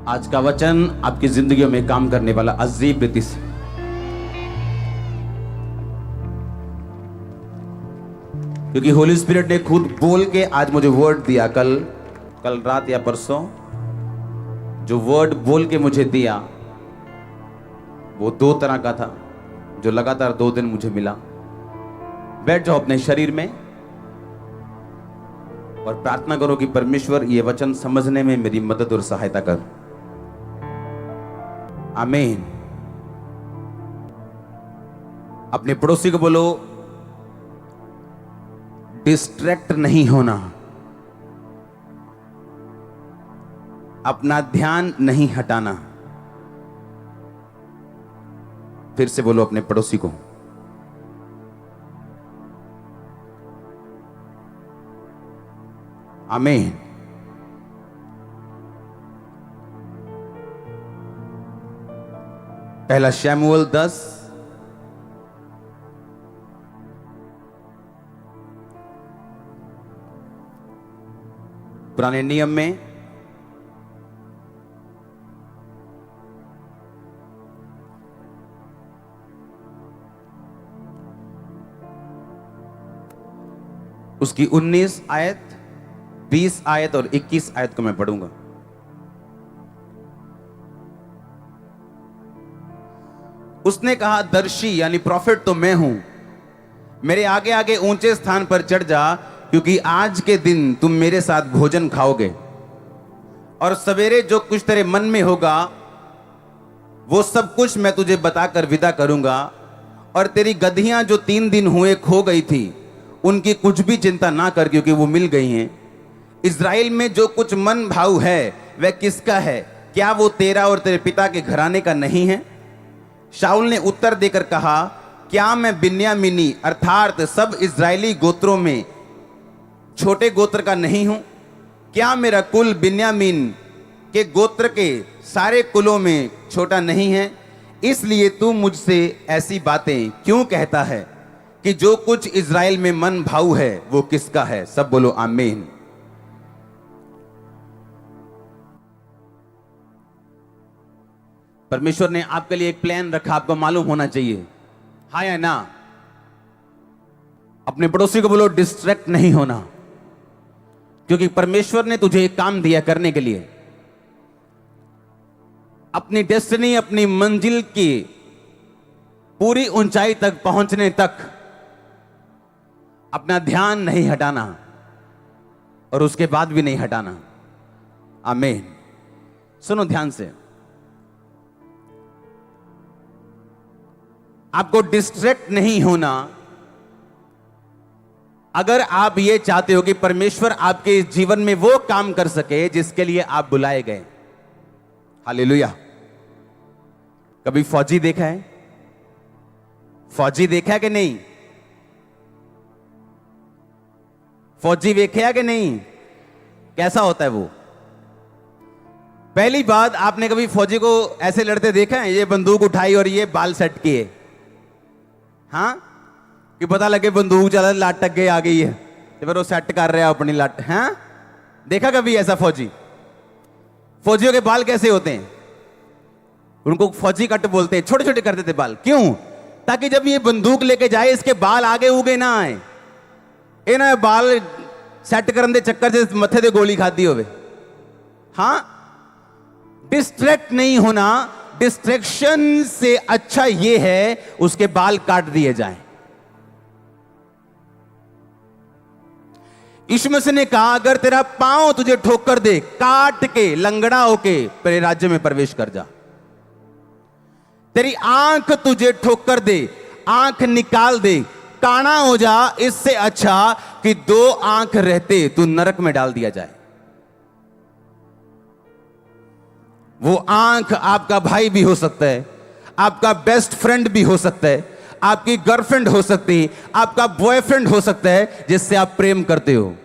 आज का वचन आपकी जिंदगी में काम करने वाला अजीब रीति से। क्योंकि होली स्पिरिट ने खुद बोल के आज मुझे वर्ड दिया। कल रात या परसों जो वर्ड बोल के मुझे दिया वो 2 तरह का था, जो लगातार 2 दिन मुझे मिला। बैठ जाओ अपने शरीर में और प्रार्थना करो कि परमेश्वर ये वचन समझने में मेरी मदद और सहायता कर। आमीन। अपने पड़ोसी को बोलो, डिस्ट्रैक्ट नहीं होना, अपना ध्यान नहीं हटाना। फिर से बोलो अपने पड़ोसी को, आमीन। पहला शमूएल 10 पुराने नियम में उसकी 19 आयत, 20 आयत और 21 आयत को मैं पढ़ूंगा। उसने कहा, दर्शी यानी प्रॉफिट तो मैं हूं, मेरे आगे आगे ऊंचे स्थान पर चढ़ जा, क्योंकि आज के दिन तुम मेरे साथ भोजन खाओगे और सवेरे जो कुछ तेरे मन में होगा वो सब कुछ मैं तुझे बताकर विदा करूंगा। और तेरी गधियां जो 3 दिन हुए खो गई थी, उनकी कुछ भी चिंता ना कर, क्योंकि वो मिल गई हैं। इज़राइल में जो कुछ मन भाव है वह किसका है? क्या वो तेरा और तेरे पिता के घराने का नहीं है? शाऊल ने उत्तर देकर कहा, क्या मैं बिन्यामीनी अर्थात सब इज़राइली गोत्रों में छोटे गोत्र का नहीं हूं? क्या मेरा कुल बिन्यामीन के गोत्र के सारे कुलों में छोटा नहीं है? इसलिए तू मुझसे ऐसी बातें क्यों कहता है कि जो कुछ इज़राइल में मन भाव है वो किसका है? सब बोलो आमीन। परमेश्वर ने आपके लिए एक प्लान रखा, आपको मालूम होना चाहिए, हाँ या ना? अपने पड़ोसी को बोलो, डिस्ट्रैक्ट नहीं होना, क्योंकि परमेश्वर ने तुझे एक काम दिया करने के लिए। अपनी डेस्टिनी, अपनी मंजिल की पूरी ऊंचाई तक पहुंचने तक अपना ध्यान नहीं हटाना और उसके बाद भी नहीं हटाना। आमीन। सुनो ध्यान से, आपको डिस्ट्रैक्ट नहीं होना अगर आप ये चाहते हो कि परमेश्वर आपके जीवन में वो काम कर सके जिसके लिए आप बुलाए गए। हालेलुया। कभी फौजी देखा है? फौजी देखा है कि नहीं? फौजी देखे है कि नहीं? कैसा होता है वो? पहली बात, आपने कभी फौजी को ऐसे लड़ते देखा है? ये बंदूक उठाई और ये बाल सेट किए, हाँ, कि पता लगे बंदूक चला, लाट टक गई आ गई है, तो फिर वो सेट कर रहा है अपनी लाट। हाँ, देखा कभी ऐसा फौजी? फौजियों के बाल कैसे होते हैं? उनको फौजी कट बोलते हैं। छोटे छोटे कर देते बाल, क्यों? ताकि जब ये बंदूक लेके जाए इसके बाल आगे उगे ना आए, ये ना बाल सेट करने के चक्कर से मथे से गोली खाती होवे। हाँ, डिस्ट्रैक्ट नहीं होना। डिस्ट्रैक्शन से अच्छा यह है उसके बाल काट दिए जाएं। यीशु मसीह ने कहा, अगर तेरा पांव तुझे ठोकर दे, काट के लंगड़ा होके तेरे राज्य में प्रवेश कर जा। तेरी आंख तुझे ठोकर दे, आंख निकाल दे, काना हो जा, इससे अच्छा कि 2 आंख रहते तू नरक में डाल दिया जाए। वो आंख आपका भाई भी हो सकता है, आपका बेस्ट फ्रेंड भी हो सकता है, आपकी गर्लफ्रेंड हो सकती है, आपका बॉयफ्रेंड हो सकता है जिससे आप प्रेम करते हो।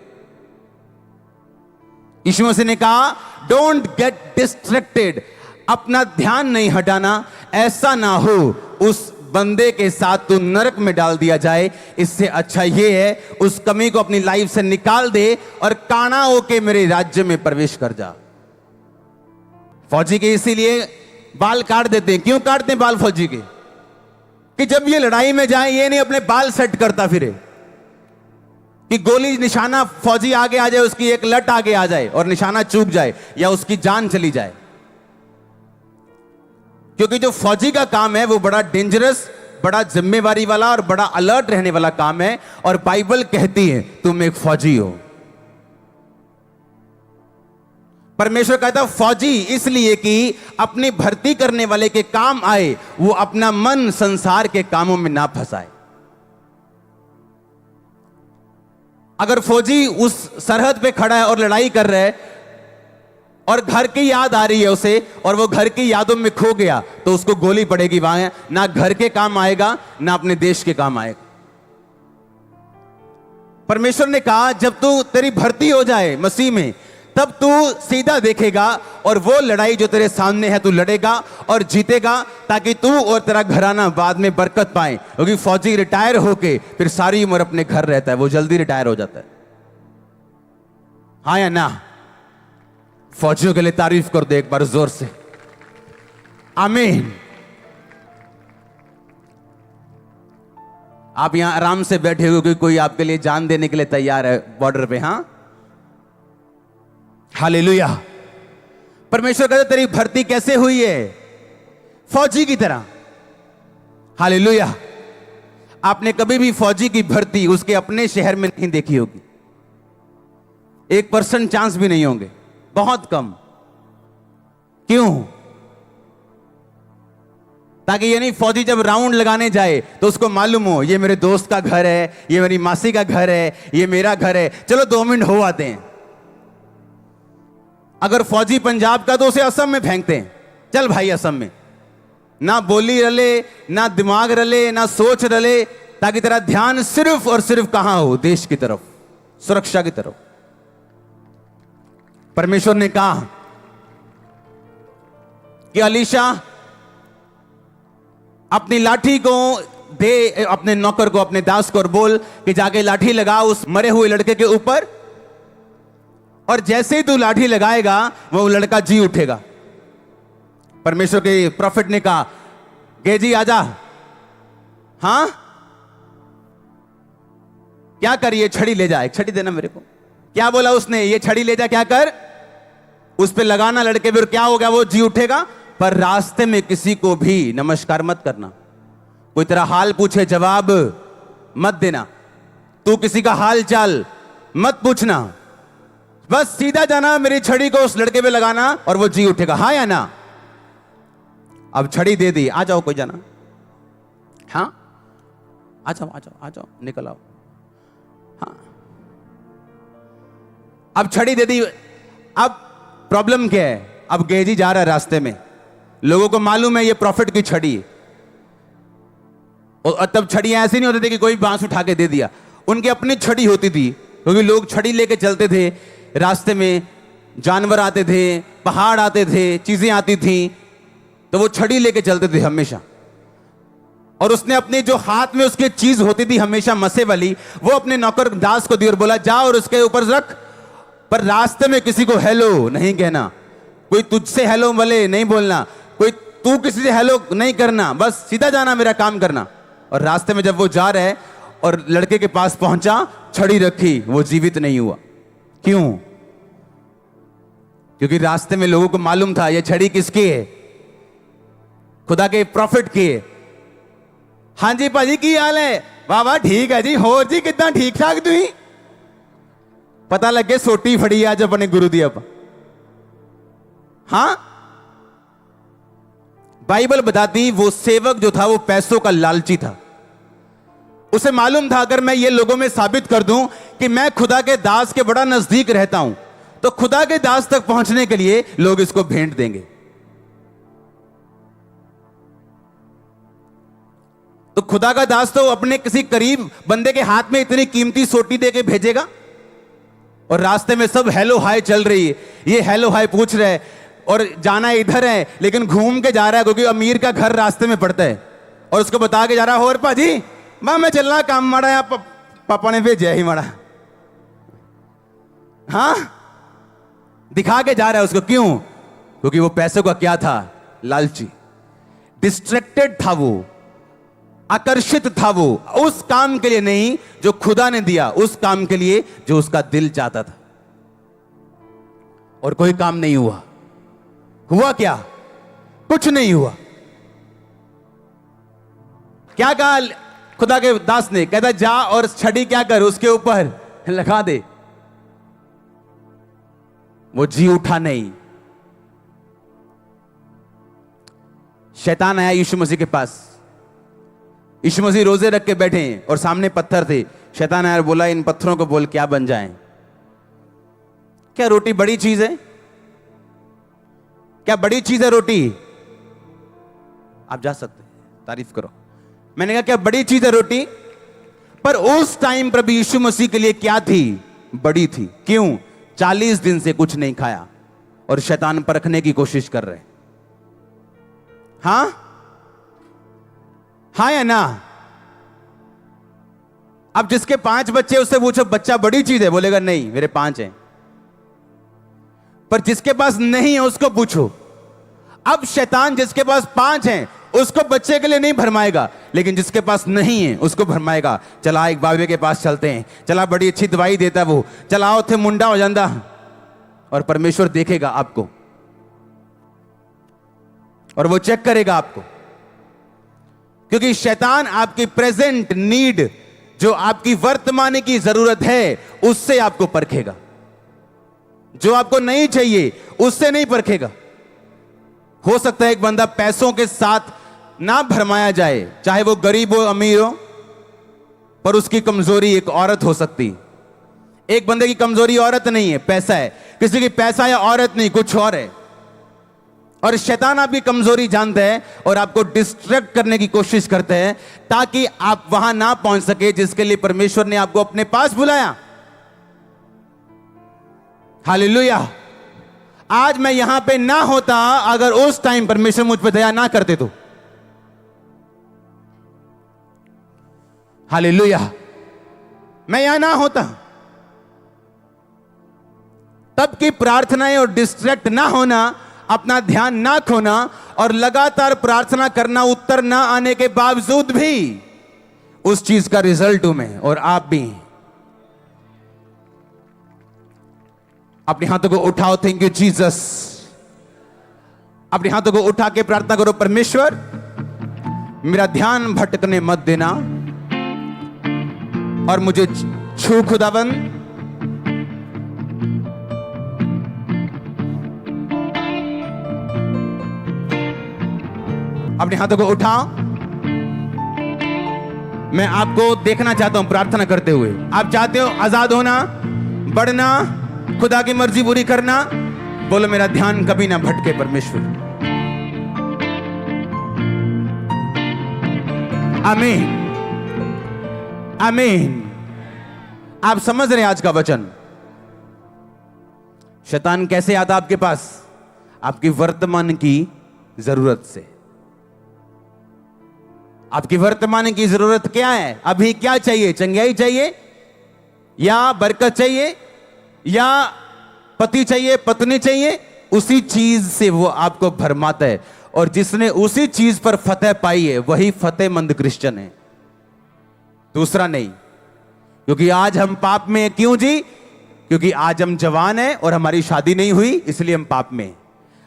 यीशु मसीह ने कहा, डोंट गेट डिस्ट्रैक्टेड, अपना ध्यान नहीं हटाना, ऐसा ना हो उस बंदे के साथ तू नरक में डाल दिया जाए। इससे अच्छा यह है उस कमी को अपनी लाइफ से निकाल दे और काना होके मेरे राज्य में प्रवेश कर जा। फौजी के इसीलिए बाल काट देते हैं। क्यों काटते हैं बाल फौजी के? कि जब ये लड़ाई में जाए ये नहीं अपने बाल सेट करता फिरे, कि गोली निशाना फौजी आगे आ जाए, उसकी एक लट आगे आ जाए और निशाना चूक जाए या उसकी जान चली जाए। क्योंकि जो फौजी का काम है वो बड़ा डेंजरस, बड़ा जिम्मेवारी वाला और बड़ा अलर्ट रहने वाला काम है। और बाइबल कहती है तुम एक फौजी हो। परमेश्वर कहता है फौजी इसलिए कि अपनी भर्ती करने वाले के काम आए, वो अपना मन संसार के कामों में ना फंसाए। अगर फौजी उस सरहद पे खड़ा है और लड़ाई कर रहा है और घर की याद आ रही है उसे और वो घर की यादों में खो गया, तो उसको गोली पड़ेगी, वहां ना घर के काम आएगा ना अपने देश के काम आएगा। परमेश्वर ने कहा जब तू तेरी भर्ती हो जाए मसीह में, तब तू सीधा देखेगा और वो लड़ाई जो तेरे सामने है तू लड़ेगा और जीतेगा, ताकि तू और तेरा घराना बाद में बरकत पाए। क्योंकि फौजी रिटायर होके फिर सारी उम्र अपने घर रहता है, वो जल्दी रिटायर हो जाता है। हाँ या ना? फौजियों के लिए तारीफ कर दो एक बार जोर से, आमीन। आप यहां आराम से बैठे हो कि कोई आपके लिए जान देने के लिए तैयार है बॉर्डर पे। हां, हालेलुया। परमेश्वर कहते तेरी भर्ती कैसे हुई है? फौजी की तरह। हालेलुया। आपने कभी भी फौजी की भर्ती उसके अपने शहर में नहीं देखी होगी, 1% चांस भी नहीं होंगे, बहुत कम। क्यों? ताकि यानी फौजी जब राउंड लगाने जाए तो उसको मालूम हो ये मेरे दोस्त का घर है, ये मेरी मासी का घर है, ये मेरा घर है, चलो 2 मिनट हो आते हैं। अगर फौजी पंजाब का तो उसे असम में फेंकते हैं, चल भाई असम में। ना बोली रले, ना दिमाग रले, ना सोच रले, ताकि तेरा ध्यान सिर्फ और सिर्फ कहां हो? देश की तरफ, सुरक्षा की तरफ। परमेश्वर ने कहा कि अलीशा अपनी लाठी को दे अपने नौकर को, अपने दास को, और बोल कि जाके लाठी लगा उस मरे हुए लड़के के ऊपर, और जैसे ही तू लाठी लगाएगा वो लड़का जी उठेगा। परमेश्वर के प्रॉफिट ने कहा गेजी आजा। हां, क्या कर? ये छड़ी ले जा, एक छड़ी देना मेरे को। क्या बोला उसने? ये छड़ी ले जा, क्या कर? उस पे लगाना लड़के पे, और क्या हो गया? वो जी उठेगा। पर रास्ते में किसी को भी नमस्कार मत करना, कोई तेरा हाल पूछे जवाब मत देना, तू किसी का हाल चाल मत पूछना, बस सीधा जाना, मेरी छड़ी को उस लड़के पे लगाना और वो जी उठेगा। हाँ या ना? अब छड़ी दे दी, आ जाओ कोई जाना। हाँ, आ जाओ आ जाओ आ जाओ, निकल आओ। हाँ, अब छड़ी दे दी। अब प्रॉब्लम क्या है? अब गेजी जा रहा है रास्ते में, लोगों को मालूम है ये प्रॉफिट की छड़ी है। और तब छड़ियां ऐसी नहीं होती थी कि कोई बांस उठा के दे दिया, उनकी अपनी छड़ी होती थी, क्योंकि लोग छड़ी लेके चलते थे। रास्ते में जानवर आते थे, पहाड़ आते थे, चीजें आती थी, तो वो छड़ी लेके चलते थे हमेशा। और उसने अपने जो हाथ में उसकी चीज होती थी हमेशा मसे वाली, वो अपने नौकर दास को दी और बोला जा और उसके ऊपर रख, पर रास्ते में किसी को हेलो नहीं कहना, कोई तुझसे हेलो वाले नहीं बोलना, कोई तू किसी से हेलो नहीं करना, बस सीधा जाना, मेरा काम करना। और रास्ते में जब वो जा रहा है और लड़के के पास पहुंचा, छड़ी रखी, वो जीवित नहीं हुआ। क्यों? क्योंकि रास्ते में लोगों को मालूम था ये छड़ी किसकी है? खुदा के प्रॉफिट की है। हाँ जी भाजी की हाल है? वाह वाह ठीक है जी, होर जी कितना ठीक ठाक तुही? पता लगे सोटी फड़ी आज अपने गुरु दी। अब हां, बाइबल बताती वो सेवक जो था वो पैसों का लालची था। उसे मालूम था अगर मैं ये लोगों में साबित कर दूं कि मैं खुदा के दास के बड़ा नजदीक रहता हूं, तो खुदा के दास तक पहुंचने के लिए लोग इसको भेंट देंगे। तो खुदा का दास तो अपने किसी करीब बंदे के हाथ में इतनी कीमती सोटी देके भेजेगा? और रास्ते में सब हेलो हाय चल रही है, ये हेलो हाय पूछ रहे, और जाना इधर है लेकिन घूम के जा रहा है, क्योंकि अमीर का घर रास्ते में पड़ता है, और उसको बता के जा रहा है और पाजी मैं चलना काम माड़ा, या पापा ने भेजा ही माड़ा। हाँ, दिखा के जा रहा है उसको। क्यों? क्योंकि वो पैसे का क्या था? लालची, डिस्ट्रैक्टेड था वो, आकर्षित था वो उस काम के लिए नहीं जो खुदा ने दिया, उस काम के लिए जो उसका दिल चाहता था। और कोई काम नहीं हुआ। हुआ क्या? कुछ नहीं हुआ। क्या कहा खुदा के दास ने? कहता जा और छड़ी क्या कर, उसके ऊपर लगा दे। वो जी उठा नहीं। शैतान आया यीशु मसीह के पास। यीशु मसीह रोजे रख के बैठे हैं और सामने पत्थर थे। शैतान आया और बोला इन पत्थरों को बोल क्या बन जाएं। क्या रोटी बड़ी चीज है? क्या बड़ी चीज है रोटी? आप जा सकते हैं, तारीफ करो। मैंने कहा क्या बड़ी चीज है रोटी? पर उस टाइम प्रभु यीशु मसीह के लिए क्या थी? बड़ी थी। क्यों? 40 दिन से कुछ नहीं खाया और शैतान परखने की कोशिश कर रहे। हां हाँ या ना? अब जिसके 5 बच्चे उससे पूछो बच्चा बड़ी चीज है, बोलेगा नहीं मेरे 5 हैं। पर जिसके पास नहीं है उसको पूछो। अब शैतान जिसके पास 5 हैं उसको बच्चे के लिए नहीं भरमाएगा, लेकिन जिसके पास नहीं है उसको भरमाएगा। चला एक बाबे के पास चलते हैं, चला बड़ी अच्छी दवाई देता वो, चलाओ थे मुंडा हो जाता। और परमेश्वर देखेगा आपको और वो चेक करेगा आपको, क्योंकि शैतान आपकी प्रेजेंट नीड, जो आपकी वर्तमान की जरूरत है, उससे आपको परखेगा। जो आपको नहीं चाहिए उससे नहीं परखेगा। हो सकता है एक बंदा पैसों के साथ ना भरमाया जाए, चाहे वो गरीब हो अमीर हो, पर उसकी कमजोरी एक औरत हो सकती। एक बंदे की कमजोरी औरत नहीं है, पैसा है। किसी की पैसा या औरत नहीं, कुछ और है। और शैतान आपकी कमजोरी जानता है और आपको डिस्ट्रैक्ट करने की कोशिश करते हैं ताकि आप वहां ना पहुंच सके जिसके लिए परमेश्वर ने आपको अपने पास बुलाया। हालेलुया। आज मैं यहां पे ना होता अगर उस टाइम परमेश्वर मुझ पर दया ना करते तो। हालेलुया। मैं यहां ना होता। तब की प्रार्थनाएं और डिस्ट्रैक्ट ना होना, अपना ध्यान ना खोना और लगातार प्रार्थना करना, उत्तर ना आने के बावजूद भी उस चीज का रिजल्ट हूं मैं और आप भी। अपने हाथों को उठाओ, थैंक यू जीसस। अपने हाथों को उठा के प्रार्थना करो, परमेश्वर मेरा ध्यान भटकने मत देना और मुझे छू खुदाबंद। अपने हाथों को उठाओ। मैं आपको देखना चाहता हूं प्रार्थना करते हुए। आप चाहते हो आजाद होना, बढ़ना, खुदा की मर्जी पूरी करना? बोलो मेरा ध्यान कभी ना भटके परमेश्वर। आमीन, आमीन। आप समझ रहे हैं आज का वचन? शैतान कैसे आता आपके पास? आपकी वर्तमान की जरूरत से। आपकी वर्तमान की जरूरत क्या है? अभी क्या चाहिए? चंगाई चाहिए या बरकत चाहिए या पति चाहिए, पत्नी चाहिए? उसी चीज से वो आपको भरमाता है और जिसने उसी चीज पर फतेह पाई है वही फतेहमंद क्रिश्चियन है, दूसरा नहीं। क्योंकि आज हम पाप में हैं। क्यों जी? क्योंकि आज हम जवान हैं और हमारी शादी नहीं हुई, इसलिए हम पाप में हैं।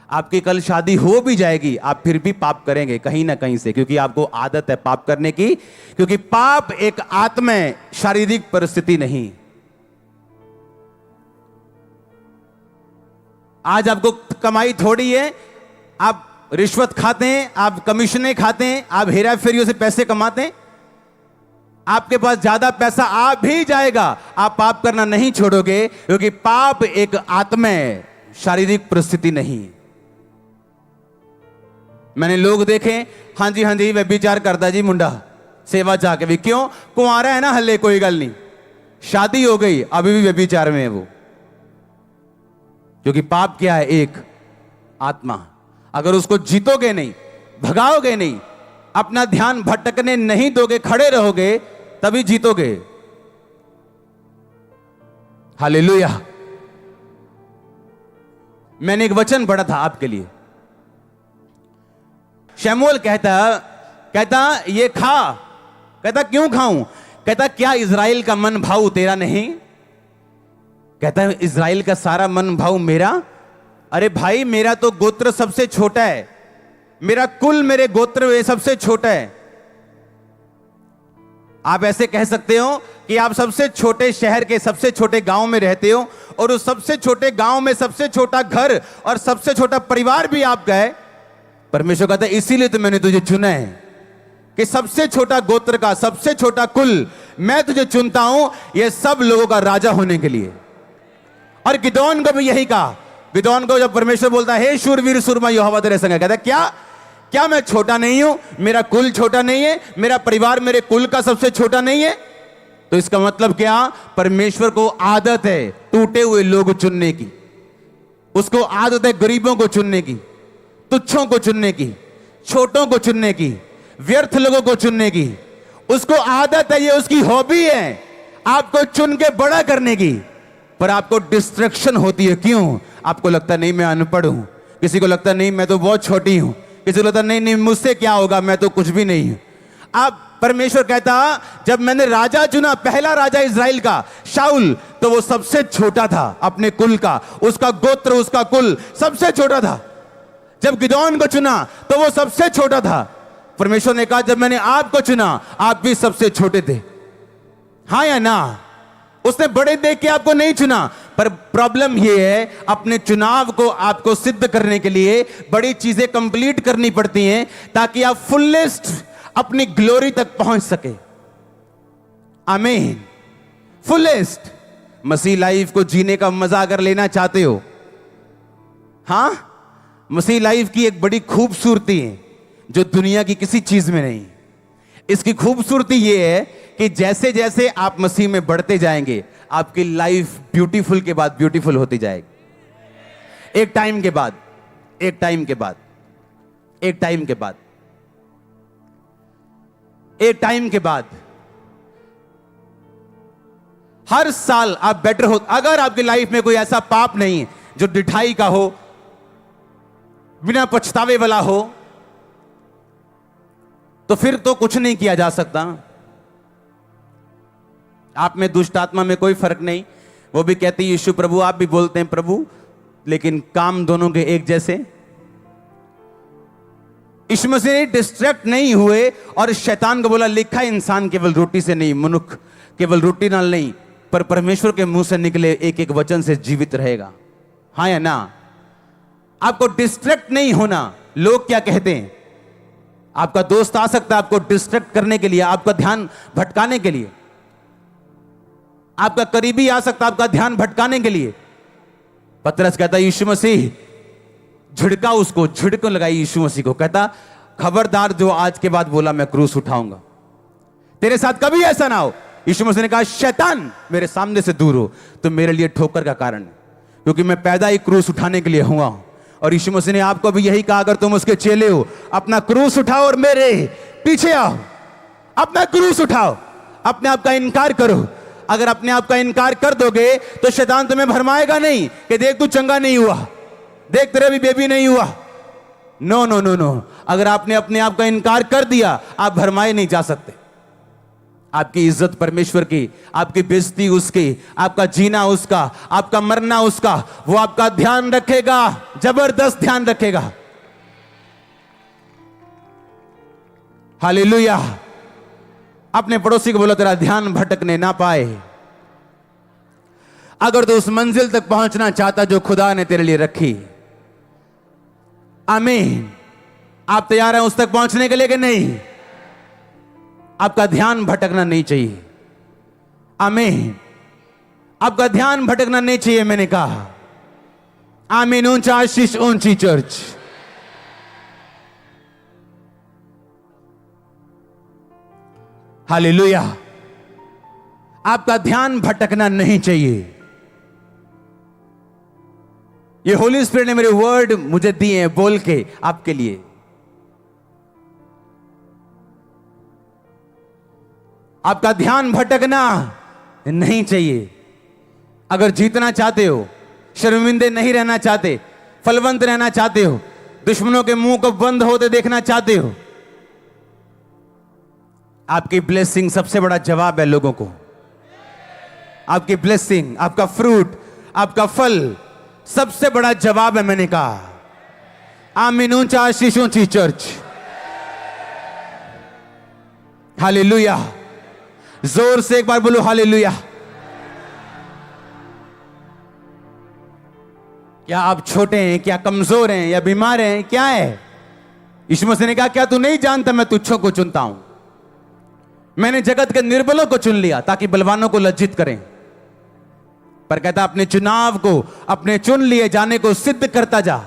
आपकी कल शादी हो भी जाएगी, आप फिर भी पाप करेंगे कहीं ना कहीं से, क्योंकि आपको आदत है पाप करने की। क्योंकि पाप एक आत्मा है, शारीरिक परिस्थिति नहीं। आज आपको कमाई थोड़ी है, आप रिश्वत खाते हैं, आप कमीशनें खाते हैं, आप हेरा फेरियों से पैसे कमाते हैं। आपके पास ज्यादा पैसा आ भी जाएगा, आप पाप करना नहीं छोड़ोगे, क्योंकि पाप एक आत्मा है, शारीरिक परिस्थिति नहीं। मैंने लोग देखे, हाँ जी व्यभिचार करता जी मुंडा, सेवा जाके भी। क्यों? कुंवारा है ना हल्ले, कोई गल नहीं, शादी हो गई अभी भी व्यभिचार में है वो। क्योंकि पाप क्या है? एक आत्मा। अगर उसको जीतोगे नहीं, भगाओगे नहीं, अपना ध्यान भटकने नहीं दोगे, खड़े रहोगे, तभी जीतोगे। हालेलुया। मैंने एक वचन पढ़ा था आपके लिए। शमूएल कहता ये खा। कहता क्यों खाऊं? कहता क्या इज़राइल का मन भाव तेरा नहीं? कहता है इज़राइल का सारा मन भाव मेरा। अरे भाई, मेरा तो गोत्र सबसे छोटा है, मेरा कुल मेरे गोत्र में सबसे छोटा है। आप ऐसे कह सकते हो कि आप सबसे छोटे शहर के सबसे छोटे गांव में रहते हो, और उस सबसे छोटे गांव में सबसे छोटा घर और सबसे छोटा परिवार भी आपका है। परमेश्वर कहता है इसीलिए तो मैंने तुझे चुना है कि सबसे छोटा गोत्र का सबसे छोटा कुल मैं तुझे चुनता हूं, ये सब लोगों का राजा होने के लिए। और गिदोन को भी यही कहा। गिदोन को जब परमेश्वर बोलता है हे शूरवीर सूरमा यहोवा तेरे संग है, कहता है क्या मैं छोटा नहीं हूं? मेरा कुल छोटा नहीं है? मेरा परिवार मेरे कुल का सबसे छोटा नहीं है? तो इसका मतलब क्या? परमेश्वर को आदत है टूटे हुए लोग चुनने की, उसको आदत है गरीबों को चुनने की, तुच्छों को चुनने की, छोटों को चुनने की, व्यर्थ लोगों को चुनने की। उसको आदत है, ये उसकी हॉबी है आपको चुन के बड़ा करने की। पर आपको डिस्ट्रैक्शन होती है। क्यों? आपको लगता नहीं मैं अनपढ़ हूं, किसी को लगता नहीं मैं तो बहुत छोटी हूं, किसी को लगता नहीं मुझसे क्या होगा, मैं तो कुछ भी नहीं हूं। आप परमेश्वर कहता जब मैंने राजा चुना, पहला राजा इज़राइल का शाऊल, तो वो सबसे छोटा था अपने कुल का, उसका गोत्र उसका कुल सबसे छोटा था। जब गिदोन को चुना तो वो सबसे छोटा था। परमेश्वर ने कहा जब मैंने आपको चुना आप भी सबसे छोटे थे। हाँ या ना? उसने बड़े देख के आपको नहीं चुना। पर प्रॉब्लम यह है अपने चुनाव को आपको सिद्ध करने के लिए बड़ी चीजें कंप्लीट करनी पड़ती हैं ताकि आप फुलेस्ट अपनी ग्लोरी तक पहुंच सके। आमीन। फुलेस्ट मसीह लाइफ को जीने का मजा अगर लेना चाहते हो, हां, मसीह लाइफ की एक बड़ी खूबसूरती है जो दुनिया की किसी चीज में नहीं। इसकी खूबसूरती यह है कि जैसे जैसे आप मसीह में बढ़ते जाएंगे आपकी लाइफ ब्यूटीफुल के बाद ब्यूटीफुल होती जाएगी। एक टाइम के बाद एक टाइम के बाद एक टाइम के बाद एक टाइम के बाद हर साल आप बेटर हो। अगर आपकी लाइफ में कोई ऐसा पाप नहीं है जो डिठाई का हो, बिना पछतावे वाला हो, तो फिर तो कुछ नहीं किया जा सकता। आप में दुष्ट आत्मा में कोई फर्क नहीं। वो भी कहती है यीशु प्रभु, आप भी बोलते हैं प्रभु, लेकिन काम दोनों के एक जैसे। यीशु मसीह डिस्ट्रैक्ट नहीं हुए और शैतान को बोला लिखा है इंसान केवल रोटी से नहीं, मनुष्य केवल रोटी नाल नहीं, पर परमेश्वर के मुंह से निकले एक एक वचन से जीवित रहेगा। हाँ या ना? आपको डिस्ट्रैक्ट नहीं होना। लोग क्या कहते हैं? आपका दोस्त आ सकता है आपको डिस्ट्रैक्ट करने के लिए, आपका ध्यान भटकाने के लिए। आपका करीबी आ सकता है आपका ध्यान भटकाने के लिए। पतरस कहता यीशु मसीह, झिड़का उसको, झिड़क लगाई यीशु मसीह को, कहता खबरदार जो आज के बाद बोला मैं क्रूस उठाऊंगा, तेरे साथ कभी ऐसा ना हो। यीशु मसीह ने कहा शैतान मेरे सामने से दूर हो, तो मेरे लिए ठोकर का कारण है, क्योंकि मैं पैदा ही क्रूस उठाने के लिए हुआ हूं। और यीशु मसीह ने आपको भी यही कहा, अगर तुम उसके चेले हो अपना क्रूस उठाओ और मेरे पीछे आओ। अपना क्रूस उठाओ, अपने आप का इनकार करो। अगर अपने आप का इनकार कर दोगे तो शैतान तुम्हें भरमाएगा नहीं कि देख तू चंगा नहीं हुआ, देख तेरा भी बेबी नहीं हुआ। नो नो नो नो, अगर आपने अपने आप का इनकार कर दिया आप भरमाए नहीं जा सकते। आपकी इज्जत परमेश्वर की, आपकी बेइज्जती उसकी, आपका जीना उसका, आपका मरना उसका। वो आपका ध्यान रखेगा, जबरदस्त ध्यान रखेगा। हालेलुया। अपने पड़ोसी को बोलो तेरा ध्यान भटकने ना पाए। अगर तो उस मंजिल तक पहुंचना चाहता जो खुदा ने तेरे लिए रखी। आमीन। आप तैयार हैं उस तक पहुंचने के लिए कि नहीं? आपका ध्यान भटकना नहीं चाहिए। आमीन। आपका ध्यान भटकना नहीं चाहिए, मैंने कहा। आमीन। ऊंचा आशीष, ऊंची चर्च। हालेलुया। आपका ध्यान भटकना नहीं चाहिए। ये होली स्पिरिट ने मेरे वर्ड मुझे दिए हैं बोल के आपके लिए। आपका ध्यान भटकना नहीं चाहिए। अगर जीतना चाहते हो, शर्मिंदे नहीं रहना चाहते, फलवंत रहना चाहते हो, दुश्मनों के मुंह को बंद होते देखना चाहते हो, आपकी ब्लेसिंग सबसे बड़ा जवाब है लोगों को। आपकी ब्लेसिंग, आपका फ्रूट, आपका फल सबसे बड़ा जवाब है। मैंने कहा आमीन। ऊंचा आशीष, ऊंची चर्च। हालेलुया। जोर से एक बार बोलो हालेलुया। क्या आप छोटे हैं, क्या कमजोर हैं, या बीमार हैं, क्या है? यीशु मसीह ने कहा क्या तू नहीं जानता मैं तुच्छों को चुनता हूं? मैंने जगत के निर्बलों को चुन लिया ताकि बलवानों को लज्जित करें। पर कहता अपने चुनाव को, अपने चुन लिए जाने को सिद्ध करता जा,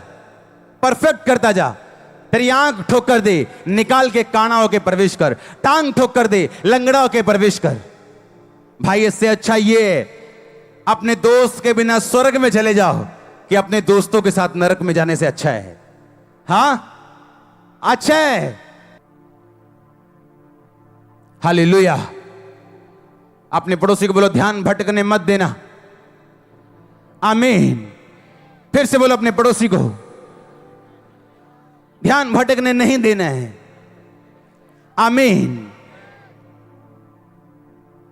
परफेक्ट करता जा। तेरी आंख ठोक कर दे, निकाल के काना होके प्रवेश कर। टांग ठोक कर दे, लंगड़ा होके प्रवेश कर। भाई इससे अच्छा ये है अपने दोस्त के बिना स्वर्ग में चले जाओ कि अपने दोस्तों के साथ नरक में जाने से अच्छा है। हां, अच्छा है। हालेलुया। अपने पड़ोसी को बोलो ध्यान भटकने मत देना। आमीन। फिर से बोलो अपने पड़ोसी को ध्यान भटकने नहीं देना है। आमीन।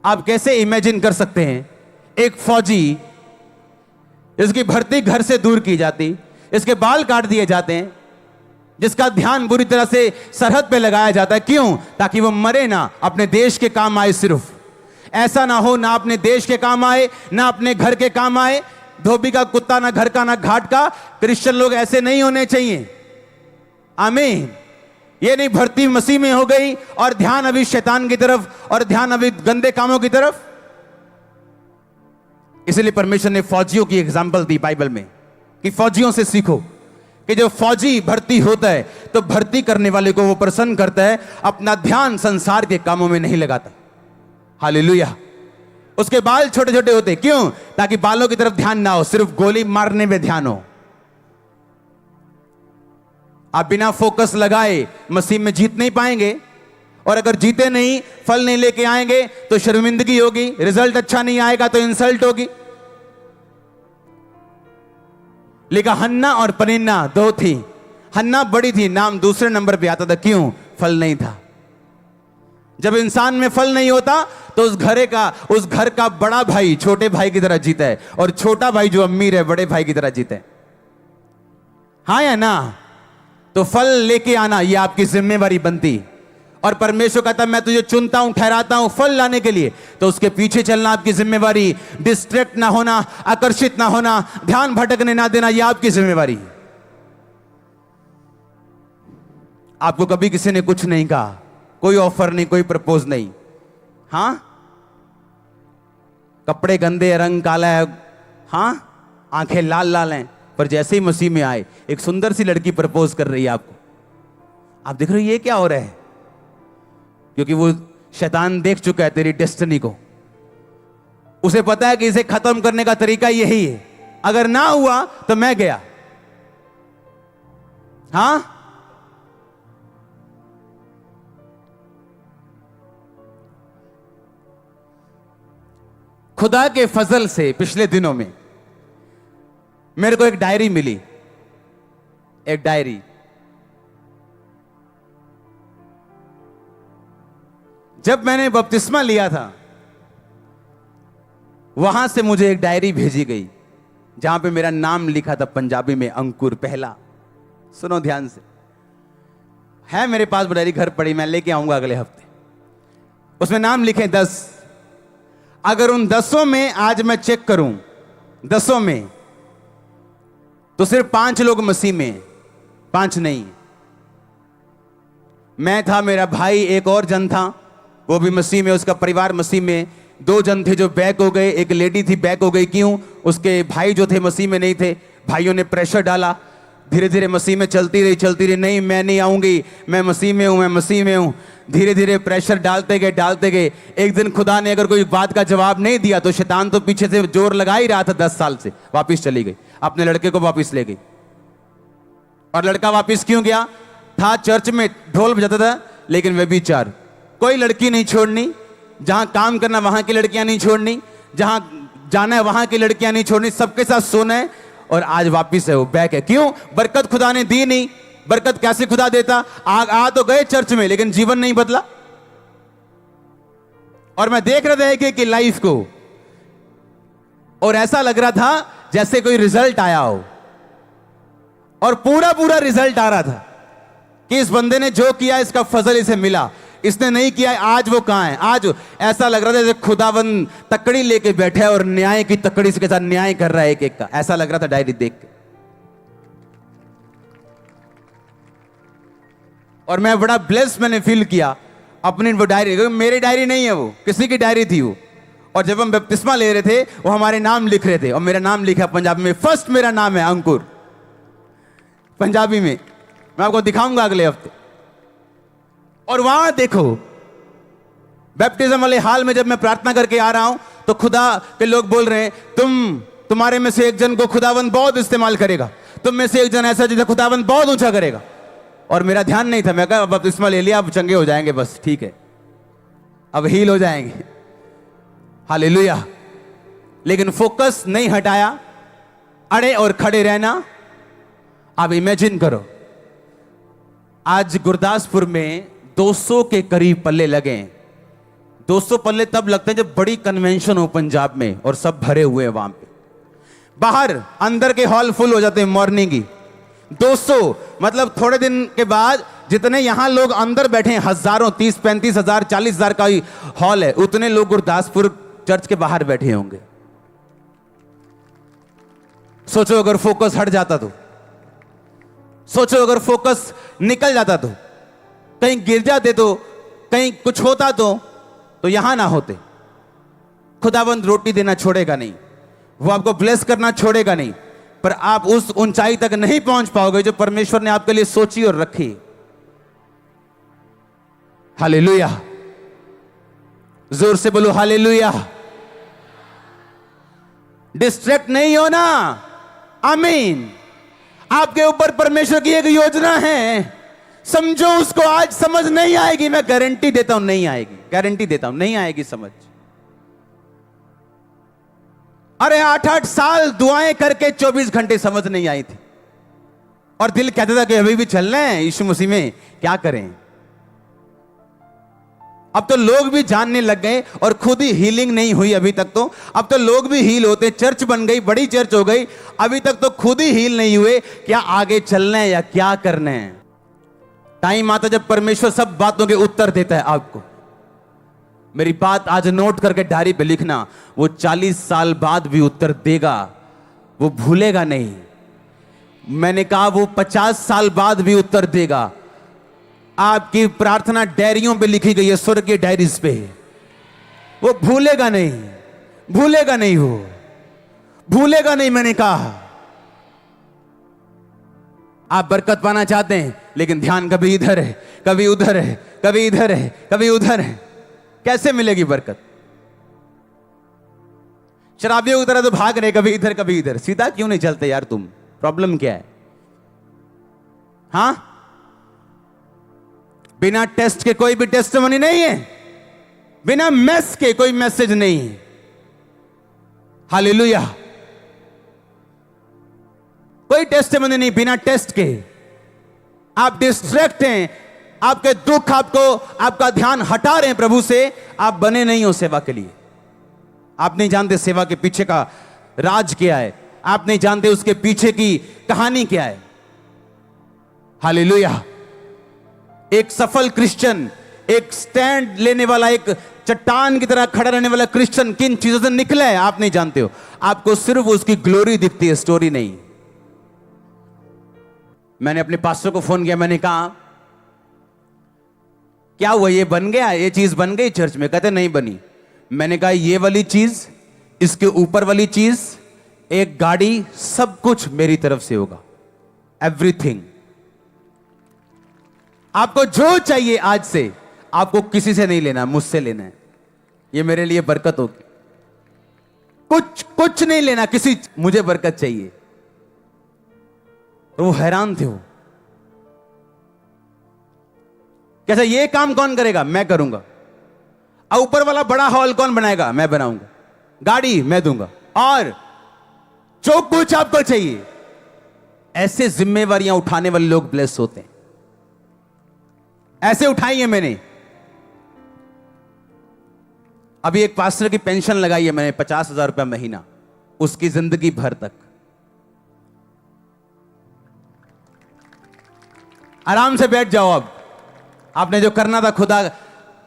आप कैसे इमेजिन कर सकते हैं एक फौजी, इसकी भर्ती घर से दूर की जाती, इसके बाल काट दिए जाते हैं, जिसका ध्यान बुरी तरह से सरहद पे लगाया जाता है। क्यों? ताकि वो मरे ना, अपने देश के काम आए। सिर्फ ऐसा ना हो ना अपने देश के काम आए ना अपने घर के काम आए। धोबी का कुत्ता ना घर का ना घाट का। क्रिश्चियन लोग ऐसे नहीं होने चाहिए। आमीन। ये नहीं भर्ती मसीह में हो गई और ध्यान अभी शैतान की तरफ और ध्यान अभी गंदे कामों की तरफ। इसलिए परमेश्वर ने फौजियों की एग्जाम्पल दी बाइबल में कि फौजियों से सीखो कि जो फौजी भर्ती होता है तो भर्ती करने वाले को वो प्रसन्न करता है, अपना ध्यान संसार के कामों में नहीं लगाता। हालेलुया। उसके बाल छोटे छोटे होते, क्यों? ताकि बालों की तरफ ध्यान ना हो, सिर्फ गोली मारने में ध्यान हो। आप बिना फोकस लगाए मसीह में जीत नहीं पाएंगे, और अगर जीते नहीं, फल नहीं लेके आएंगे तो शर्मिंदगी होगी, रिजल्ट अच्छा नहीं आएगा तो इंसल्ट होगी। लेकिन हन्ना और पनिन्ना दो थी। हन्ना बड़ी थी, नाम दूसरे नंबर पे आता था। क्यों? फल नहीं था। जब इंसान में फल नहीं होता तो उस घर का बड़ा भाई छोटे भाई की तरह जीता है, और छोटा भाई जो अमीर है बड़े भाई की तरह जीता है। हाँ या ना? तो फल लेके आना ये आपकी जिम्मेवारी बनती। और परमेश्वर कहता मैं तुझे चुनता हूं, ठहराता हूं फल लाने के लिए, तो उसके पीछे चलना आपकी जिम्मेवारी। डिस्ट्रैक्ट ना होना, आकर्षित ना होना, ध्यान भटकने ना देना, यह आपकी जिम्मेवारी। आपको कभी किसी ने कुछ नहीं कहा, कोई ऑफर नहीं, कोई प्रपोज नहीं। हां, कपड़े गंदे, रंग काला है, हां, आंखें लाल लाल हैं, पर जैसे ही मसीह में आए एक सुंदर सी लड़की प्रपोज कर रही है आपको। आप देख रहे हो ये क्या हो रहा है? क्योंकि वो शैतान देख चुका है तेरी डेस्टिनी को। उसे पता है कि इसे खत्म करने का तरीका यही है, अगर ना हुआ तो मैं गया। हां, खुदा के फजल से पिछले दिनों में मेरे को एक डायरी मिली। एक डायरी, जब मैंने बपतिस्मा लिया था वहां से मुझे एक डायरी भेजी गई जहां पे मेरा नाम लिखा था पंजाबी में, अंकुर पहला। सुनो ध्यान से, है मेरे पास वो डायरी, घर पड़ी, मैं लेके आऊंगा अगले हफ्ते। उसमें नाम लिखे 10। अगर उन 10 में आज मैं चेक करूं, 10 में तो सिर्फ 5 लोग मसीह में, 5 नहीं। मैं था, मेरा भाई, एक और जन था, वो भी मसीह में, उसका परिवार मसीह में। 2 जन थे जो बैक हो गए, एक लेडी थी बैक हो गई। क्यों? उसके भाई जो थे मसीह में नहीं थे। भाइयों ने प्रेशर डाला, धीरे धीरे मसीह में चलती रही। नहीं, मैं नहीं आऊंगी, मैं मसीह में हूं, मैं मसीह में हूं। धीरे धीरे प्रेशर डालते गए। एक दिन खुदा ने अगर कोई बात का जवाब नहीं दिया तो शैतान तो पीछे से जोर लगा ही रहा था 10 साल से। वापिस चली गई, अपने लड़के को वापिस ले गई। और लड़का वापिस क्यों गया? था चर्च में, ढोल बजाता था, लेकिन वे भी 4। कोई लड़की नहीं छोड़नी, जहां काम करना वहां की लड़कियां नहीं छोड़नी, जहां जाना है वहां की लड़कियां नहीं छोड़नी, सबके साथ सोना है। और आज वापिस है, वो बैक है। क्यों? बरकत खुदा ने दी नहीं। बरकत कैसे खुदा देता? आ तो गए चर्च में, लेकिन जीवन नहीं बदला। और मैं देख रहा था कि लाइफ को, और ऐसा लग रहा था जैसे कोई रिजल्ट आया हो, और पूरा पूरा रिजल्ट आ रहा था कि इस बंदे ने जो किया इसका फजल इसे मिला, इसने नहीं किया आज वो कहां है। आज ऐसा लग रहा था जैसे खुदावन तकड़ी लेके बैठा है और न्याय की तकड़ी के साथ न्याय कर रहा है एक एक का। ऐसा लग रहा था डायरी देख के। और मैं बड़ा ब्लेस मैंने फील किया अपनी वो डायरी, मेरी डायरी नहीं है, वो किसी की डायरी थी वो। और जब हम बपतिस्मा ले रहे थे वो हमारे नाम लिख रहे थे, और मेरा नाम लिखा पंजाबी में। फर्स्ट मेरा नाम है अंकुर, पंजाबी में। मैं आपको दिखाऊंगा अगले हफ्ते। और वहां देखो, बैप्टिज्म वाले हाल में जब मैं प्रार्थना करके आ रहा हूं तो खुदा के लोग बोल रहे हैं, तुम्हारे में से एक जन को खुदावंद बहुत इस्तेमाल करेगा, तुम में से एक जन ऐसा जिसे खुदावंद बहुत ऊंचा करेगा। और मेरा ध्यान नहीं था, मैं कहा बपतिस्मा ले लिया, अब चंगे हो जाएंगे, बस ठीक है, अब हील हो जाएंगे, हालेलुया। लेकिन फोकस नहीं हटाया, अड़े और खड़े रहना। आप इमेजिन करो, आज गुरदासपुर में 200 के करीब पल्ले लगे हैं। 200 पल्ले तब लगते हैं जब बड़ी कन्वेंशन हो पंजाब में और सब भरे हुए हैं वहां पे। बाहर अंदर के हॉल फुल हो जाते हैं मॉर्निंग की। 200 मतलब थोड़े दिन के बाद जितने यहां लोग अंदर बैठे हैं, हजारों, 30-35 हजार, 40 हजार का ही हॉल है, उतने लोग गुरदासपुर चर्च के बाहर बैठे होंगे। सोचो अगर फोकस हट जाता तो, सोचो अगर फोकस निकल जाता तो, कहीं गिर जाते तो, कहीं कुछ होता तो यहां ना होते। खुदावंद रोटी देना छोड़ेगा नहीं, वो आपको ब्लेस करना छोड़ेगा नहीं, पर आप उस ऊंचाई तक नहीं पहुंच पाओगे जो परमेश्वर ने आपके लिए सोची और रखी। हालेलुया, जोर से बोलो हालेलुया। डिस्ट्रैक्ट नहीं होना, आमीन। आपके ऊपर परमेश्वर की एक योजना है, समझो उसको। आज समझ नहीं आएगी, मैं गारंटी देता हूं नहीं आएगी, गारंटी देता हूं नहीं आएगी समझ। अरे 8-8 साल दुआएं करके 24 घंटे समझ नहीं आई थी, और दिल कहता था कि अभी भी चल रहे हैं यीशु मसीह में, क्या करें। अब तो लोग भी जानने लग गए, और खुद ही हीलिंग नहीं हुई अभी तक तो। अब तो लोग भी हील होते, चर्च बन गई, बड़ी चर्च हो गई, अभी तक तो खुद ही हील नहीं हुए। क्या आगे चलना है या क्या करना है? टाइम आता जब परमेश्वर सब बातों के उत्तर देता है आपको। मेरी बात आज नोट करके डायरी पे लिखना, वो 40 साल बाद भी उत्तर देगा, वो भूलेगा नहीं। मैंने कहा वो 50 साल बाद भी उत्तर देगा। आपकी प्रार्थना डायरियों पे लिखी गई है, स्वर्गीय डायरीज पे, वो भूलेगा नहीं, भूलेगा नहीं, वो भूलेगा नहीं। मैंने कहा आप बरकत पाना चाहते हैं, लेकिन ध्यान कभी इधर है, कभी उधर है, कभी इधर है, कभी उधर है, कैसे मिलेगी बरकत? शराबियों की तरह तो भाग रहे, कभी इधर कभी इधर। सीधा क्यों नहीं चलते यार तुम? प्रॉब्लम क्या है? हां, बिना टेस्ट के कोई भी टेस्टिमनी नहीं है, बिना मैस के कोई मैसेज नहीं है। हालेलुया, कोई टेस्टिमनी नहीं बिना टेस्ट के। आप डिस्ट्रैक्ट हैं, आपके दुख आपको, आपका ध्यान हटा रहे हैं प्रभु से। आप बने नहीं हो सेवा के लिए। आप नहीं जानते सेवा के पीछे का राज क्या है, आप नहीं जानते उसके पीछे की कहानी क्या है। हालेलुया। एक सफल क्रिश्चियन, एक स्टैंड लेने वाला, एक चट्टान की तरह खड़ा रहने वाला क्रिश्चियन किन चीजों से निकला है आप नहीं जानते हो। आपको सिर्फ उसकी ग्लोरी दिखती है, स्टोरी नहीं। मैंने अपने पास्टर को फोन किया, मैंने कहा क्या हुआ, ये बन गया, ये चीज बन गई चर्च में? कहते नहीं बनी। मैंने कहा ये वाली चीज, इसके ऊपर वाली चीज, एक गाड़ी, सब कुछ मेरी तरफ से होगा, एवरीथिंग। आपको जो चाहिए आज से, आपको किसी से नहीं लेना, मुझसे लेना है। ये मेरे लिए बरकत होगी। कुछ नहीं लेना किसी, मुझे बरकत चाहिए। और वो हैरान थे, वो कैसा, ये काम कौन करेगा? मैं करूंगा। ऊपर वाला बड़ा हॉल कौन बनाएगा? मैं बनाऊंगा। गाड़ी मैं दूंगा। और जो कुछ आपको चाहिए, ऐसे जिम्मेवारियां उठाने वाले लोग ब्लेस होते हैं। ऐसे उठाई है मैंने। अभी एक पास्टर की पेंशन लगाई है मैंने, 50,000 रुपया महीना, उसकी जिंदगी भर तक। आराम से बैठ जाओ। अब आपने जो करना था खुदा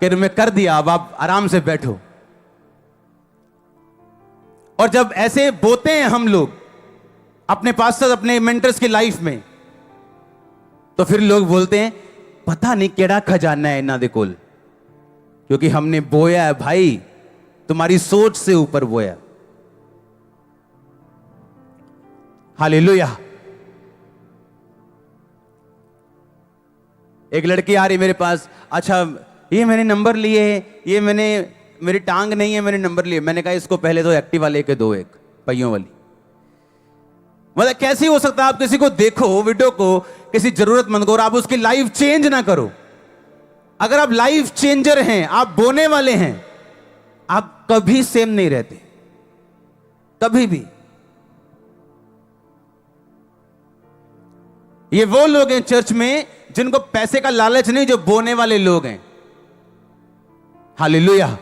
के में कर दिया, अब आप आराम से बैठो। और जब ऐसे बोते हैं हम लोग अपने पास्टर, अपने मेंटर्स की लाइफ में, तो फिर लोग बोलते हैं पता नहीं केड़ा खजाना है इन्हां दे कोल, क्योंकि हमने बोया है भाई, तुम्हारी सोच से ऊपर बोया। हालेलुया। एक लड़की आ रही मेरे पास, अच्छा ये मैंने नंबर लिए, ये मेरी टांग नहीं है, मैंने नंबर लिए। मैंने कहा इसको पहले तो एक्टिवा लेके दो, एक पहियों वाली। मतलब कैसे हो सकता है आप किसी को देखो, वीडियो को, किसी जरूरतमंद को, और आप उसकी लाइफ चेंज ना करो। अगर आप लाइफ चेंजर हैं, आप बोने वाले हैं, आप कभी सेम नहीं रहते, कभी भी। ये वो लोग हैं चर्च में जिनको पैसे का लालच नहीं, जो बोने वाले लोग हैं। हालेलुया।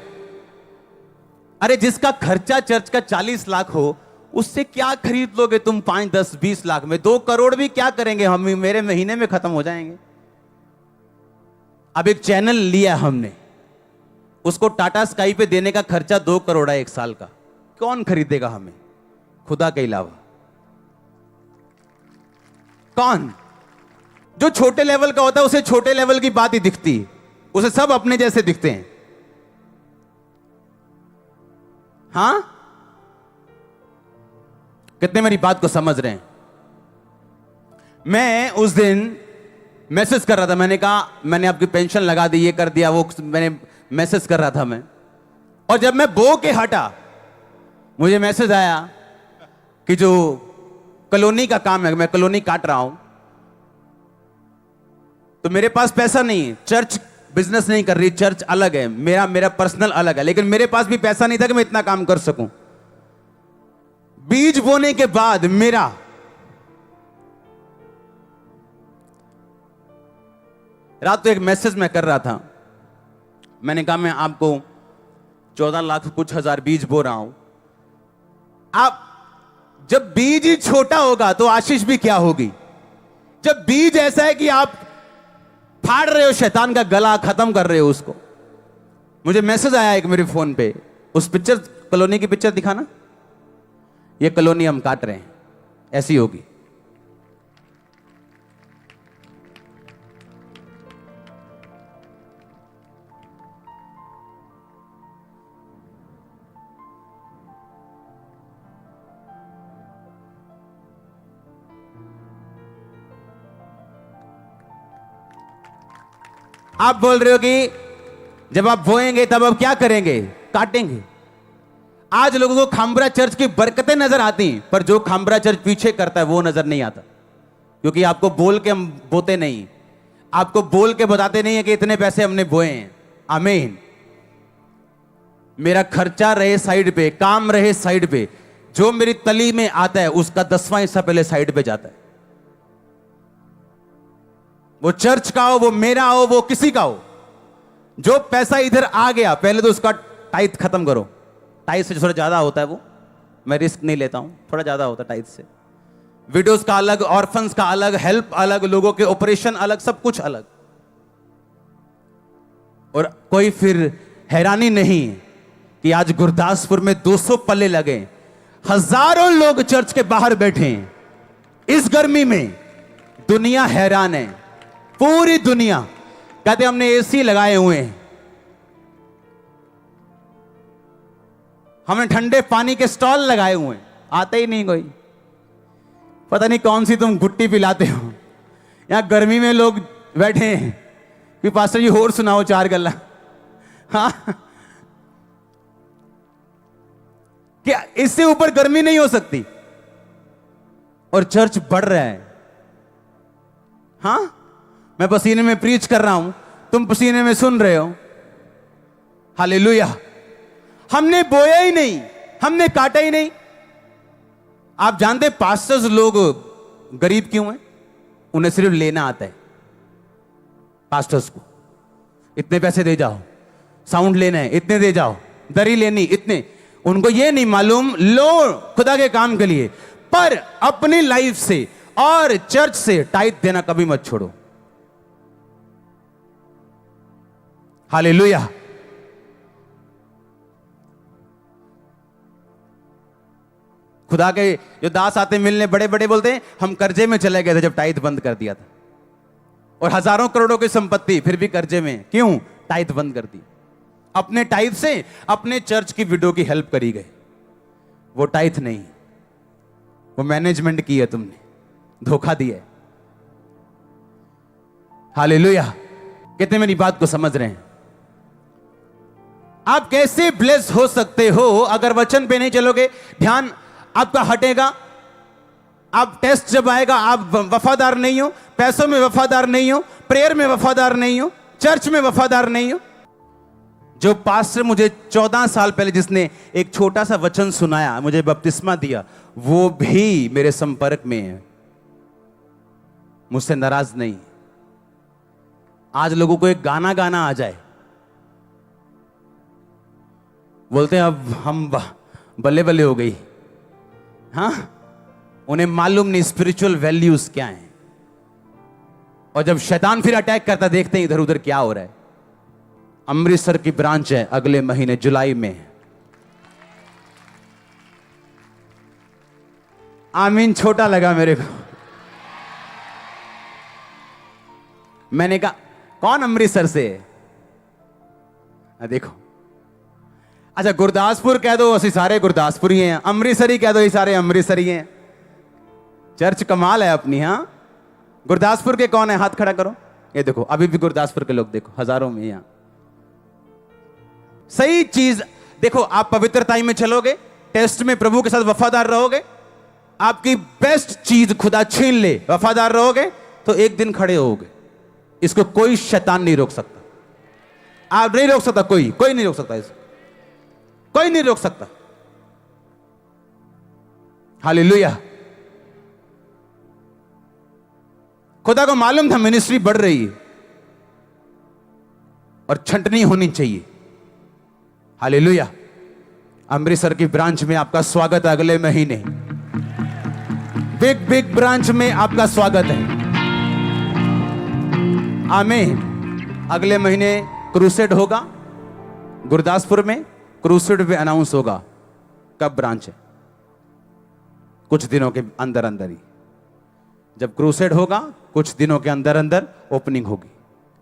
अरे जिसका खर्चा चर्च का 40 लाख हो, उससे क्या खरीद लोगे तुम 5, 10, 20 लाख में? 2 करोड़ भी क्या करेंगे हम, मेरे महीने में खत्म हो जाएंगे। अब एक चैनल लिया हमने, उसको टाटा स्काई पे देने का खर्चा 2 करोड़ है 1 साल का। कौन खरीदेगा हमें खुदा के अलावा? कौन? जो छोटे लेवल का होता है उसे छोटे लेवल की बात ही दिखती है, उसे सब अपने जैसे दिखते हैं। हां, कितने मेरी बात को समझ रहे हैं? मैं उस दिन मैसेज कर रहा था, मैंने कहा मैंने आपकी पेंशन लगा दी, ये कर दिया, वो मैंने मैसेज कर रहा था मैं। और जब मैं बो के हटा, मुझे मैसेज आया कि जो कॉलोनी का काम है, मैं कॉलोनी काट रहा हूं, तो मेरे पास पैसा नहीं है। चर्च बिजनेस नहीं कर रही, चर्च अलग है, मेरा पर्सनल अलग है, लेकिन मेरे पास भी पैसा नहीं था कि मैं इतना काम कर सकूं। बीज बोने के बाद मेरा रात को एक मैसेज मैं कर रहा था, मैंने कहा मैं आपको 14 लाख कुछ हजार बीज बो रहा हूं। आप जब बीज ही छोटा होगा तो आशीष भी क्या होगी? जब बीज ऐसा है कि आप फाड़ रहे हो शैतान का गला, खत्म कर रहे हो उसको। मुझे मैसेज आया एक मेरे फोन पे, उस पिक्चर, कॉलोनी की पिक्चर दिखाना, ये कॉलोनी हम काट रहे हैं, ऐसी होगी। आप बोल रहे हो कि जब आप बोएंगे तब आप क्या करेंगे? काटेंगे। आज लोगों को खामबरा चर्च की बरकतें नजर आती हैं, पर जो खामबरा चर्च पीछे करता है वो नजर नहीं आता, क्योंकि आपको बोल के हम बोते नहीं, आपको बोल के बताते नहीं है कि इतने पैसे हमने बोए हैं। आमीन। मेरा खर्चा रहे साइड पे, काम रहे साइड पे, जो मेरी तली में आता है उसका 10वां हिस्सा पहले साइड पे जाता है। वो चर्च का हो, वो मेरा हो, वो किसी का हो, जो पैसा इधर आ गया पहले तो उसका टाइथ खत्म करो। टाइथ से थोड़ा ज्यादा होता है वो, मैं रिस्क नहीं लेता हूं, थोड़ा ज्यादा होता है टाइथ से। विडोज का अलग, ऑर्फन्स का अलग, हेल्प अलग, लोगों के ऑपरेशन अलग, सब कुछ अलग। और कोई फिर हैरानी नहीं कि आज गुरदासपुर में 200 पल्ले लगे, हजारों लोग चर्च के बाहर बैठे हैं इस गर्मी में। दुनिया हैरान है, पूरी दुनिया। कहते हमने एसी लगाए हुए हैं, हमने ठंडे पानी के स्टॉल लगाए हुए हैं, आते ही नहीं कोई। पता नहीं कौन सी तुम गुट्टी पिलाते हो। यहां गर्मी में लोग बैठे हैं कि पास्टर जी होर सुनाओ 4 गल्ला। हाँ, क्या इससे ऊपर गर्मी नहीं हो सकती? और चर्च बढ़ रहा है। हाँ, मैं पसीने में प्रीच कर रहा हूं, तुम पसीने में सुन रहे हो। हालेलुया। हमने बोया ही नहीं, हमने काटा ही नहीं। आप जानते पास्टर्स लोग गरीब क्यों हैं? उन्हें सिर्फ लेना आता है। पास्टर्स को इतने पैसे दे जाओ, साउंड लेना है इतने दे जाओ, दरी लेनी इतने, उनको ये नहीं मालूम लो खुदा के काम के लिए, पर अपनी लाइफ से और चर्च से टाइट देना कभी मत छोड़ो। हालेलुया। खुदा के जो दास आते मिलने बड़े बड़े बोलते हैं हम कर्जे में चले गए थे जब टाइट बंद कर दिया था, और हजारों करोड़ों की संपत्ति फिर भी कर्जे में, क्यों? टाइट बंद कर दी। अपने टाइट से अपने चर्च की विडो की हेल्प करी गए। वो टाइट नहीं, वो मैनेजमेंट की है, तुमने धोखा दिया है। हालेलुया। कितने मेरी बात को समझ रहे हैं? आप कैसे ब्लेस हो सकते हो अगर वचन पे नहीं चलोगे? ध्यान आपका हटेगा। आप टेस्ट जब आएगा आप वफादार नहीं हो, पैसों में वफादार नहीं हो, प्रेयर में वफादार नहीं हो, चर्च में वफादार नहीं हो। जो पास्टर मुझे 14 साल पहले जिसने एक छोटा सा वचन सुनाया, मुझे बपतिस्मा दिया, वो भी मेरे संपर्क में है, मुझसे नाराज नहीं। आज लोगों को एक गाना गाना आ जाए, बोलते हैं अब हम बल्ले बल्ले हो गई। हाँ, उन्हें मालूम नहीं स्पिरिचुअल वैल्यूज क्या हैं। और जब शैतान फिर अटैक करता, देखते हैं इधर उधर क्या हो रहा है। अमृतसर की ब्रांच है अगले महीने जुलाई में। आमीन। छोटा लगा मेरे को। मैंने कहा कौन अमृतसर से है? देखो, अच्छा गुरदासपुर कह दो, असि सारे गुरदासपुरी हैं। अमृतसरी कह दो, ये सारे अमृतसरी हैं। चर्च कमाल है अपनी। हाँ, गुरदासपुर के कौन है? हाथ खड़ा करो। ये देखो, अभी भी गुरदासपुर के लोग देखो, हजारों में। यहां सही चीज देखो, आप पवित्रताई में चलोगे, टेस्ट में प्रभु के साथ वफादार रहोगे, आपकी बेस्ट चीज खुदा छीन ले, वफादार रहोगे तो एक दिन खड़े होगे। इसको कोई शैतान नहीं रोक सकता। आप नहीं रोक सकता, कोई नहीं रोक सकता, इसको कोई नहीं रोक सकता। हालेलुया। खुदा को मालूम था मिनिस्ट्री बढ़ रही है और छंटनी होनी चाहिए। हालेलुया। अमृतसर की ब्रांच में आपका स्वागत है अगले महीने। बिग ब्रांच में आपका स्वागत है। आमीन। अगले महीने क्रूसेड होगा गुरदासपुर में। क्रूसेड पे अनाउंस होगा कब ब्रांच है, कुछ दिनों के अंदर अंदर ही। जब क्रूसेड होगा कुछ दिनों के अंदर अंदर ओपनिंग होगी।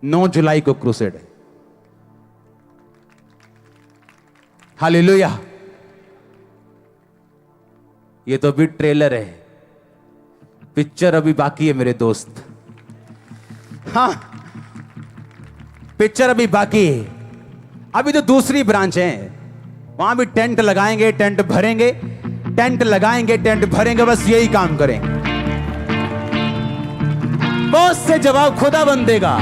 9 जुलाई को क्रूसेड है। हालेलुया। ये तो अभी ट्रेलर है, पिक्चर अभी बाकी है मेरे दोस्त। हाँ, पिक्चर अभी बाकी है। अभी तो दूसरी ब्रांच है, वहां भी टेंट लगाएंगे, टेंट भरेंगे, टेंट लगाएंगे, टेंट भरेंगे, बस यही काम करेंगे। बहुत से जवाब खुदा बन देगा।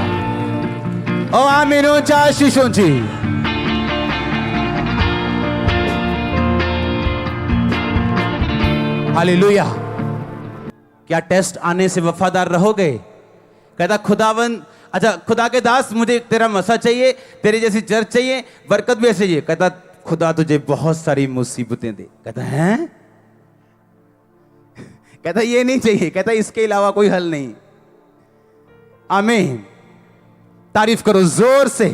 ओ आमीनो आशीषों जी। हालेलुया। क्या टेस्ट आने से वफादार रहोगे? कहता खुदावन, अच्छा खुदा के दास, मुझे तेरा मसा चाहिए, तेरी जैसी चर्च चाहिए, बरकत भी ऐसे चाहिए। कहता खुदा तुझे बहुत सारी मुसीबतें दे। कहता है, कहता ये नहीं चाहिए, कहता इसके अलावा कोई हल नहीं। आमीन। तारीफ करो जोर से।